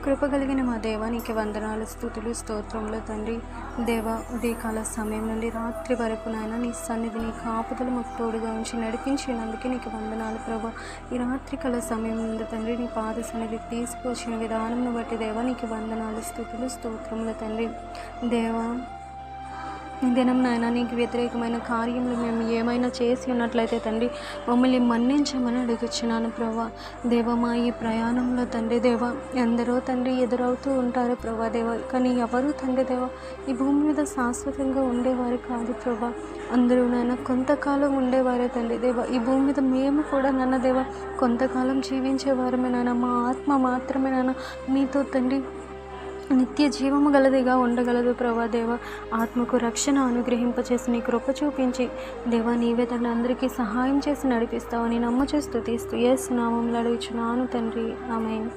కృప కలిగిన మా దేవా నీకు వందనాలు, స్తుతులు, స్తోత్రములు తండ్రి. దేవ ఉదయకాల సమయం నుండి రాత్రి వరకు నాయన నీ సన్నిధి నీ కాపుదలు మాకు తోడుగా ఉంచి నడిపించినందుకే నీకు వందనాలు ప్రభా. ఈ రాత్రి కాల సమయం నుండి తండ్రి నీ పాద సన్నిధికి తీసుకొచ్చిన విధానంను బట్టి దేవా నీకు వందనాలు, స్తుతులు, స్తోత్రములు తండ్రి. దేవా దినం నాయన నీకు వ్యతిరేకమైన కార్యములు మేము ఏమైనా చేసి ఉన్నట్లయితే తండ్రి మమ్మల్ని మన్నించమని అడుగుచున్నాను ప్రభా. దేవ మా ఈ ప్రయాణంలో తండ్రి దేవ ఎందరో తండ్రి ఎదురవుతూ ఉంటారు ప్రభా దేవ, కానీ ఎవరు తండ్రి దేవ ఈ భూమి మీద శాశ్వతంగా ఉండేవారు కాదు ప్రభా. అందరూ నాయన కొంతకాలం ఉండేవారే తండ్రి దేవ. ఈ భూమి మీద మేము కూడా నాన్న దేవ కొంతకాలం జీవించేవారమే నాయన. మా ఆత్మ మాత్రమే నాయన నీతో తండ్రి నిత్య జీవము గలదిగా ఉండగలదు ప్రభా దేవ. ఆత్మకు రక్షణ అనుగ్రహింపచేసి నీ కృప చూపించి దేవా నీవే తండ్రి అందరికీ సహాయం చేసి నడిపిస్తావని నమ్ము చేస్తూ తీస్తూ యేసు నామములో అడుగుచున్నాను తండ్రి, ఆమేన్.